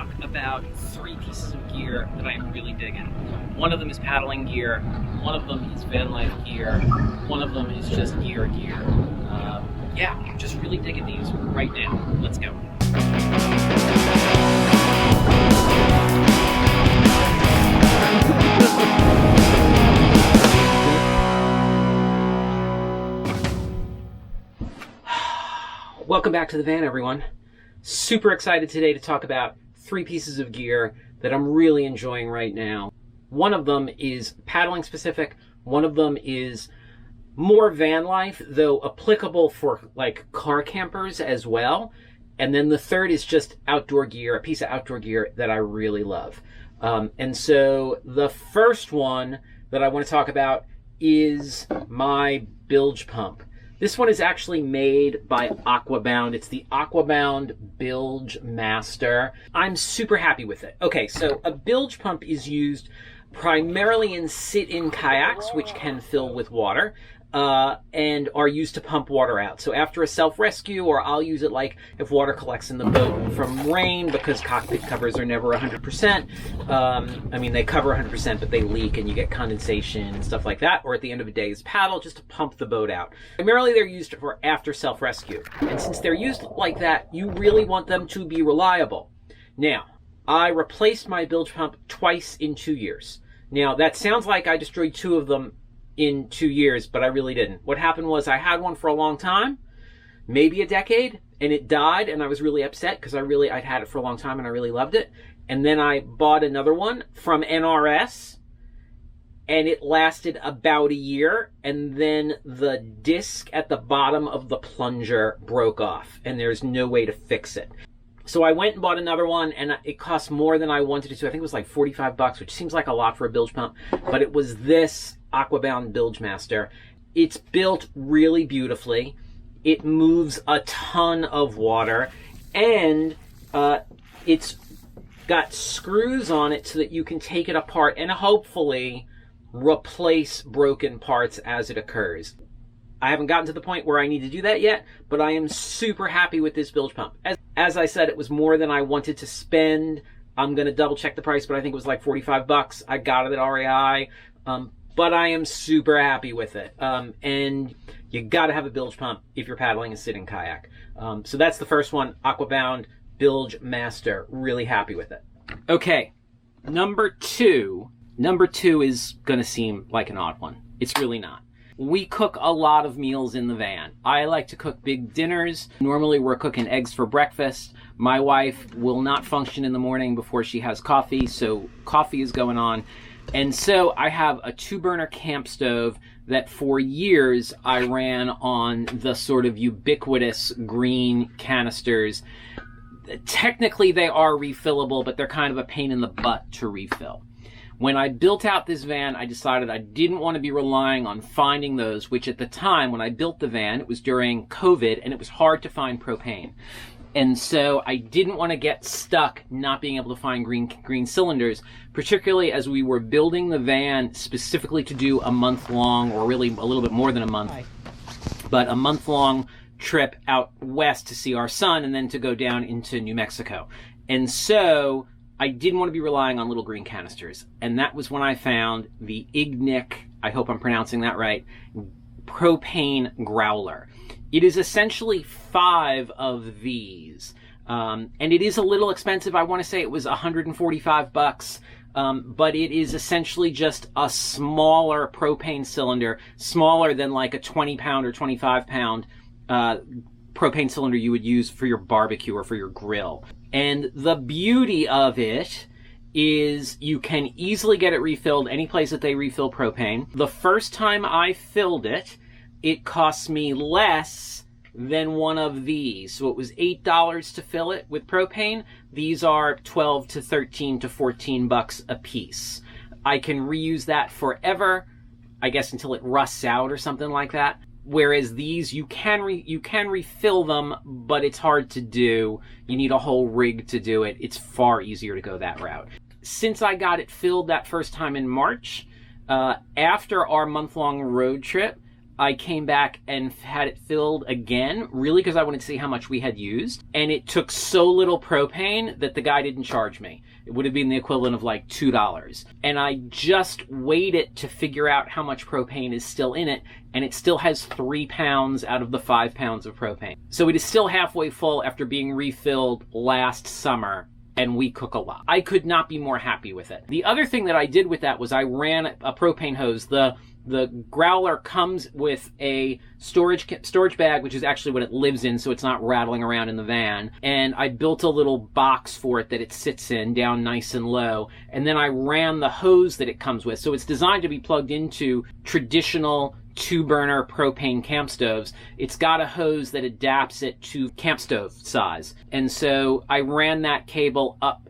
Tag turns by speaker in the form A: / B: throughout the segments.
A: talk about three pieces of gear that I am really digging. One of them is paddling gear, one of them is van life gear, one of them is just gear. Yeah, just really digging these right now. Let's go. Welcome back to the van, everyone. Super excited today to talk about three pieces of gear that I'm really enjoying right now. One of them is paddling specific. One of them is more van life, though applicable for like car campers as well. And then the third is just outdoor gear, a piece of outdoor gear that I really love. And so the first one that I want to talk about is my Bilge Pump. This one is actually made by Aquabound. It's the Aquabound Bilge Master. I'm super happy with it. Okay, so a bilge pump is used primarily in sit-in kayaks, which can fill with water, and are used to pump water out. So after a self-rescue, or I'll use it like if water collects in the boat from rain, because cockpit covers are never 100%. I mean, they cover 100%, but they leak and you get condensation and stuff like that. Or at the end of a day's paddle, just to pump the boat out. Primarily, they're used for after self-rescue. And since they're used like that, you really want them to be reliable. Now, I replaced my bilge pump twice in 2 years. Now, that sounds like I destroyed two of them in 2 years, but I really didn't. What happened was I had one for a long time, maybe a decade, and it died, and I was really upset because I'd had it for a long time and I really loved it. And then I bought another one from NRS, and it lasted about a year, and then the disc at the bottom of the plunger broke off, and there's no way to fix it. So I went and bought another one, and it cost more than I wanted it to. I think it was like $45, which seems like a lot for a bilge pump, but it was this Aquabound Bilge Master. It's built really beautifully. It moves a ton of water, and it's got screws on it so that you can take it apart and hopefully replace broken parts as it occurs. I haven't gotten to the point where I need to do that yet, but I am super happy with this bilge pump. As I said, it was more than I wanted to spend. I'm going to double check the price, but I think it was like $45. I got it at REI, but I am super happy with it. And you got to have a bilge pump if you're paddling a sit-in kayak. So that's the first one, Aquabound Bilge Master. Really happy with it. Okay, number two is going to seem like an odd one. It's really not. We cook a lot of meals in the van. I like to cook big dinners. Normally we're cooking eggs for breakfast. My wife will not function in the morning before she has coffee, so coffee is going on. And so I have a 2-burner camp stove that for years I ran on the sort of ubiquitous green canisters. Technically they are refillable, but they're kind of a pain in the butt to refill. When I built out this van, I decided I didn't want to be relying on finding those, which at the time when I built the van, it was during COVID and it was hard to find propane. And so I didn't want to get stuck not being able to find green cylinders, particularly as we were building the van specifically to do a month-long, or really a little bit more than a month, but a month-long trip out west to see our son and then to go down into New Mexico. And so I didn't want to be relying on little green canisters. And that was when I found the Ignic, I hope I'm pronouncing that right, Propane Growler. It is essentially 5 of these. And it is a little expensive. I want to say it was $145. But it is essentially just a smaller propane cylinder, smaller than like a 20-pound or 25-pound propane cylinder you would use for your barbecue or for your grill. And the beauty of it is you can easily get it refilled any place that they refill propane. The first time I filled it, it cost me less than one of these. So it was $8 to fill it with propane. These are $12 to $13 to $14 a piece. I can reuse that forever, I guess until it rusts out or something like that. Whereas these, you can refill them, but it's hard to do. You need a whole rig to do it. It's far easier to go that route. Since I got it filled that first time in March, after our month-long road trip, I came back and had it filled again, really because I wanted to see how much we had used. And it took so little propane that the guy didn't charge me. It would have been the equivalent of like $2. And I just weighed it to figure out how much propane is still in it, and it still has 3 pounds out of the 5 pounds of propane. So it is still halfway full after being refilled last summer, and we cook a lot. I could not be more happy with it. The other thing that I did with that was I ran a propane hose. The growler comes with a storage bag, which is actually what it lives in, so it's not rattling around in the van. And I built a little box for it that it sits in, down nice and low. And then I ran the hose that it comes with. So it's designed to be plugged into traditional 2-burner propane camp stoves. It's got a hose that adapts it to camp stove size. And so I ran that cable up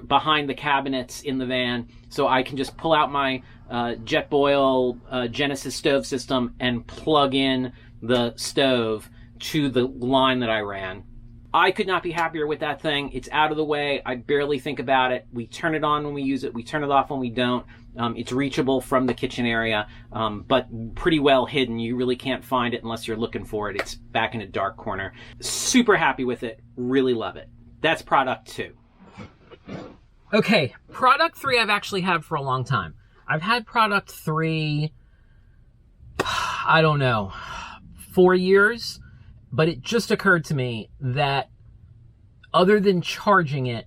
A: behind the cabinets in the van, so I can just pull out my Jetboil Genesis stove system and plug in the stove to the line that I ran. I could not be happier with that thing. It's out of the way. I barely think about it. We turn it on when we use it. We turn it off when we don't. It's reachable from the kitchen area, but pretty well hidden. You really can't find it unless you're looking for it. It's back in a dark corner. Super happy with it. Really love it. That's product 2. Okay, product 3 I've actually had for a long time. I've had product 3, I don't know, 4 years, but it just occurred to me that other than charging it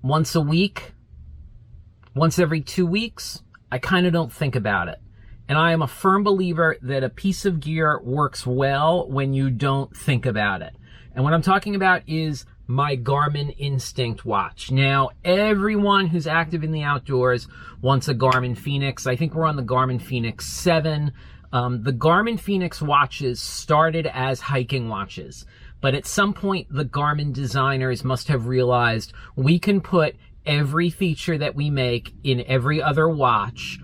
A: once a week, once every 2 weeks, I kind of don't think about it. And I am a firm believer that a piece of gear works well when you don't think about it. And what I'm talking about is my Garmin Instinct watch. Now, everyone who's active in the outdoors wants a Garmin Fenix. I think we're on the Garmin Fenix 7. The Garmin Fenix watches started as hiking watches, but at some point the Garmin designers must have realized we can put every feature that we make in every other watch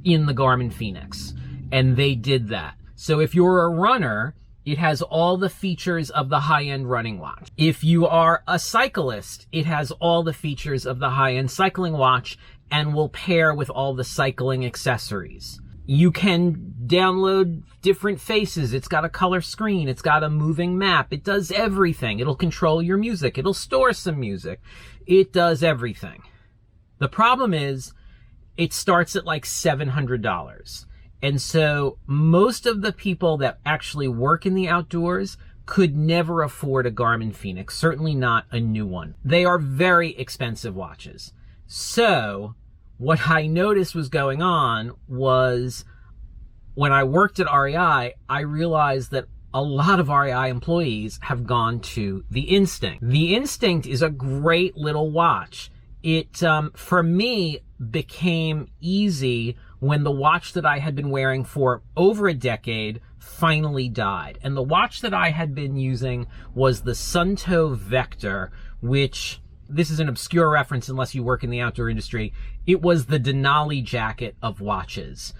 A: in the Garmin Fenix, and they did that. So if you're a runner, it has all the features of the high-end running watch. If you are a cyclist, it has all the features of the high-end cycling watch and will pair with all the cycling accessories. You can download different faces. It's got a color screen. It's got a moving map. It does everything. It'll control your music. It'll store some music. It does everything. The problem is it starts at like $700. And so most of the people that actually work in the outdoors could never afford a Garmin Fenix, certainly not a new one. They are very expensive watches. So what I noticed was going on was when I worked at REI, I realized that a lot of REI employees have gone to the Instinct. The Instinct is a great little watch. It, for me, became easy when the watch that I had been wearing for over a decade finally died. And the watch that I had been using was the Sunto Vector, which, this is an obscure reference unless you work in the outdoor industry. It was the Denali jacket of watches.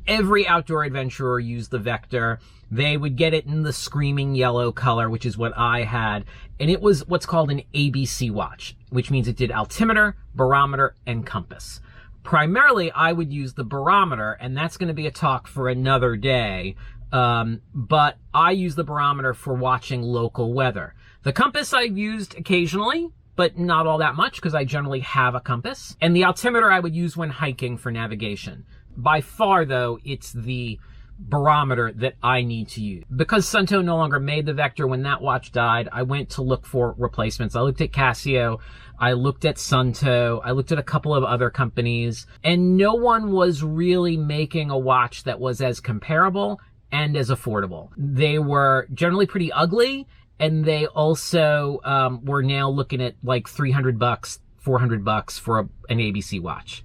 A: Every outdoor adventurer used the Vector. They would get it in the screaming yellow color, which is what I had. And it was what's called an ABC watch, which means it did altimeter, barometer, and compass. Primarily, I would use the barometer, and that's going to be a talk for another day. But I use the barometer for watching local weather. The compass I've used occasionally, but not all that much because I generally have a compass. And the altimeter I would use when hiking for navigation. By far, though, it's the barometer that I need to use. Because Sunto no longer made the Vector when that watch died, I went to look for replacements. I looked at Casio, I looked at Sunto, I looked at a couple of other companies, and no one was really making a watch that was as comparable and as affordable. They were generally pretty ugly, and they also were now looking at like $300, $400 for an ABC watch.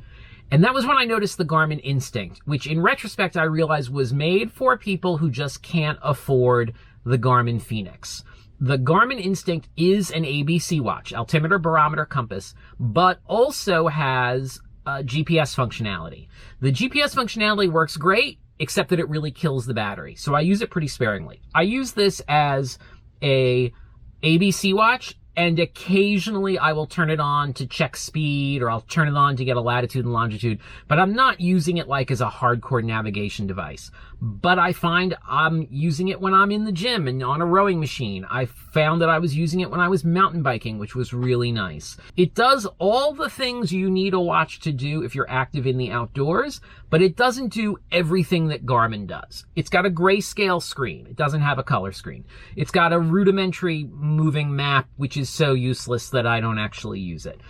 A: And that was when I noticed the Garmin Instinct, which in retrospect I realized was made for people who just can't afford the Garmin Fenix. The Garmin Instinct is an ABC watch, altimeter, barometer, compass, but also has GPS functionality. The GPS functionality works great, except that it really kills the battery. So I use it pretty sparingly. I use this as a ABC watch, and occasionally I will turn it on to check speed, or I'll turn it on to get a latitude and longitude, but I'm not using it like as a hardcore navigation device. but I find I'm using it when I'm in the gym and on a rowing machine. I found that I was using it when I was mountain biking, which was really nice. It does all the things you need a watch to do if you're active in the outdoors, but it doesn't do everything that Garmin does. It's got a grayscale screen. It doesn't have a color screen. It's got a rudimentary moving map, which is so useless that I don't actually use it.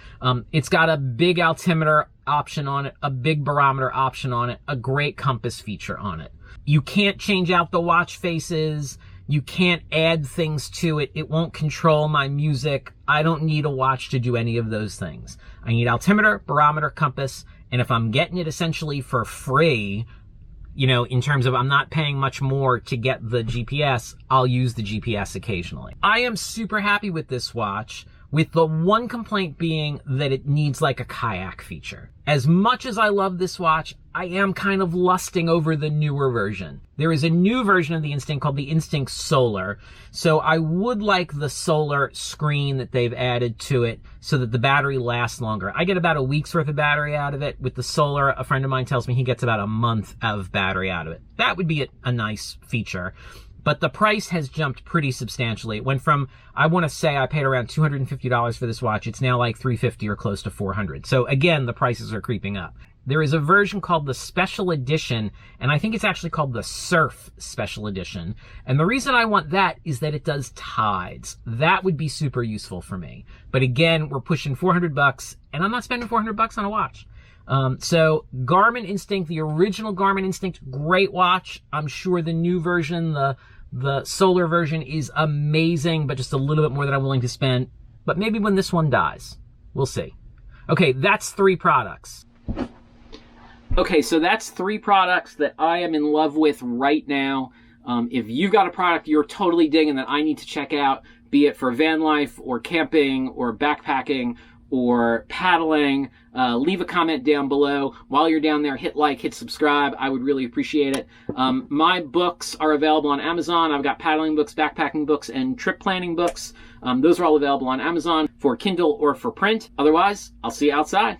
A: It's got a big altimeter option on it, a big barometer option on it, a great compass feature on it. You can't change out the watch faces. You can't add things to it. It won't control my music. I don't need a watch to do any of those things. I need altimeter, barometer, compass, and if I'm getting it essentially for free, you know, in terms of I'm not paying much more to get the GPS, I'll use the GPS occasionally. I am super happy with this watch, with the one complaint being that it needs like a kayak feature. As much as I love this watch, I am kind of lusting over the newer version. There is a new version of the Instinct called the Instinct Solar. So I would like the solar screen that they've added to it so that the battery lasts longer. I get about a week's worth of battery out of it. With the solar, a friend of mine tells me he gets about a month of battery out of it. That would be a nice feature. But the price has jumped pretty substantially. It went from, I want to say I paid around $250 for this watch. It's now like $350 or close to $400. So again, the prices are creeping up. There is a version called the Special Edition, and I think it's actually called the Surf Special Edition. And the reason I want that is that it does tides. That would be super useful for me. But again, we're pushing $400, and I'm not spending $400 on a watch. So Garmin Instinct, the original Garmin Instinct, great watch. I'm sure the new version, the solar version, is amazing, but just a little bit more than I'm willing to spend. But maybe when this one dies, we'll see. Okay, that's 3 products. Okay, so that's 3 products that I am in love with right now. If you've got a product you're totally digging that I need to check out, be it for van life or camping or backpacking or paddling, leave a comment down below. While you're down there, hit like, hit subscribe. I would really appreciate it. My books are available on Amazon. I've got paddling books, backpacking books, and trip planning books. Those are all available on Amazon for Kindle or for print. Otherwise, I'll see you outside.